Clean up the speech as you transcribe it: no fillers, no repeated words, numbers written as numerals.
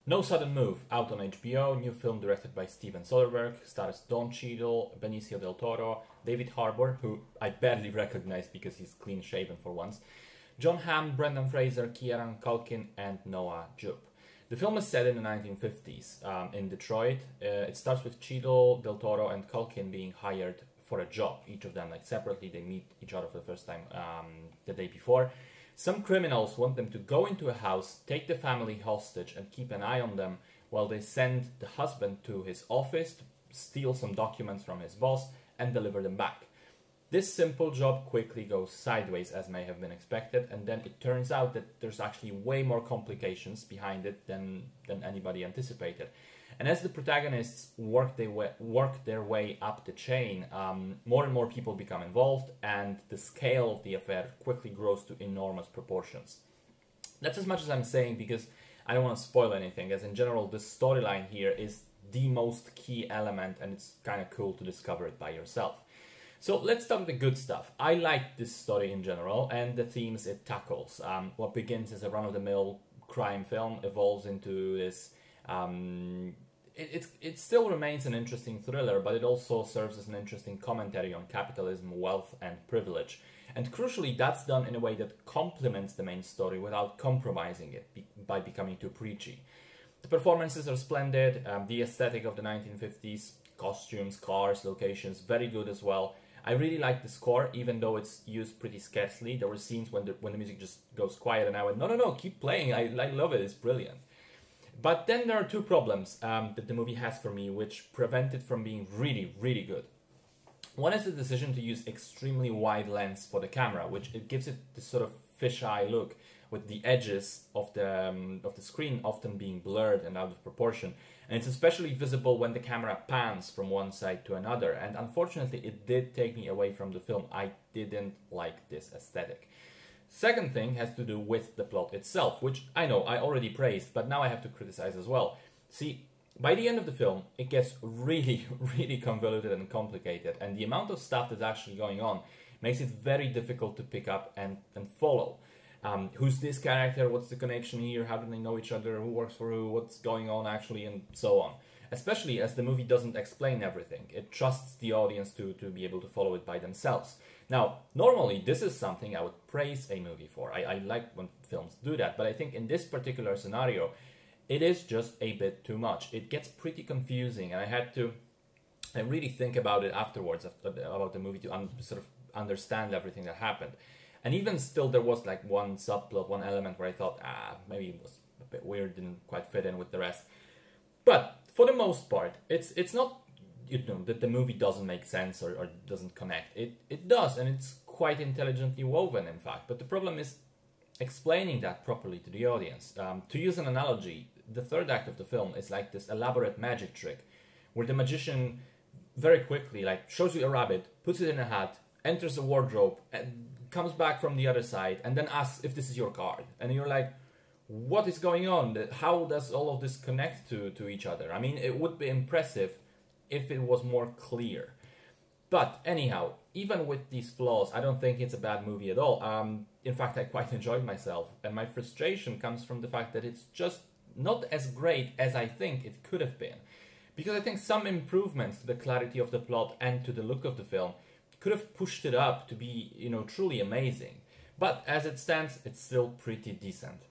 No Sudden Move, out on HBO, new film directed by Steven Soderbergh, stars Don Cheadle, Benicio del Toro, David Harbour, who I barely recognize because he's clean-shaven for once, John Hamm, Brendan Fraser, Kieran Culkin, and Noah Jupe. The film is set in the 1950s in Detroit. It starts with Cheadle, Del Toro, and Culkin being hired for a job. Each of them, like separately, they meet each other for the first time the day before. Some criminals want them to go into a house, take the family hostage, and keep an eye on them while they send the husband to his office to steal some documents from his boss and deliver them back. This simple job quickly goes sideways, as may have been expected, and then it turns out that there's actually way more complications behind it than anybody anticipated. And as the protagonists work their way up the chain, more and more people become involved, and the scale of the affair quickly grows to enormous proportions. That's as much as I'm saying because I don't want to spoil anything, as in general, the storyline here is the most key element, and it's kind of cool to discover it by yourself. So let's start with the good stuff. I like this story in general and the themes it tackles. What begins as a run-of-the-mill crime film evolves into this... It still remains an interesting thriller, but it also serves as an interesting commentary on capitalism, wealth, and privilege. And crucially, that's done in a way that complements the main story without compromising it by becoming too preachy. The performances are splendid, the aesthetic of the 1950s, costumes, cars, locations, very good as well. I really like the score, even though it's used pretty scarcely. There were scenes when the music just goes quiet, and I went, no, keep playing, I love it, it's brilliant. But then there are two problems that the movie has for me, which prevent it from being really, really good. One is the decision to use extremely wide lens for the camera, which it gives it this sort of fisheye look, with the edges of the screen often being blurred and out of proportion. And it's especially visible when the camera pans from one side to another. And unfortunately, it did take me away from the film. I didn't like this aesthetic. Second thing has to do with the plot itself, which I know I already praised, but now I have to criticize as well. See, by the end of the film, it gets really, really convoluted and complicated, and the amount of stuff that's actually going on makes it very difficult to pick up and follow. Who's this character? What's the connection here? How do they know each other? Who works for who? What's going on actually? And so on. Especially as the movie doesn't explain everything. It trusts the audience to be able to follow it by themselves. Now, normally this is something I would praise a movie for. I like when films do that, but I think in this particular scenario, it is just a bit too much. It gets pretty confusing, and I had to really think about it afterwards, about the movie, to sort of understand everything that happened. And even still, there was like one subplot, one element where I thought, maybe it was a bit weird, didn't quite fit in with the rest. But for the most part, it's not, that the movie doesn't make sense or doesn't connect. It does, and it's quite intelligently woven, in fact. But the problem is explaining that properly to the audience. To use an analogy, the third act of the film is like this elaborate magic trick, where the magician very quickly shows you a rabbit, puts it in a hat, enters a wardrobe, and comes back from the other side, and then asks if this is your card. And you're like, what is going on? How does all of this connect to each other? I mean, it would be impressive if it was more clear. But anyhow, even with these flaws, I don't think it's a bad movie at all. In fact, I quite enjoyed myself. And my frustration comes from the fact that it's just not as great as I think it could have been. Because I think some improvements to the clarity of the plot and to the look of the film could have pushed it up to be, truly amazing. But as it stands, it's still pretty decent.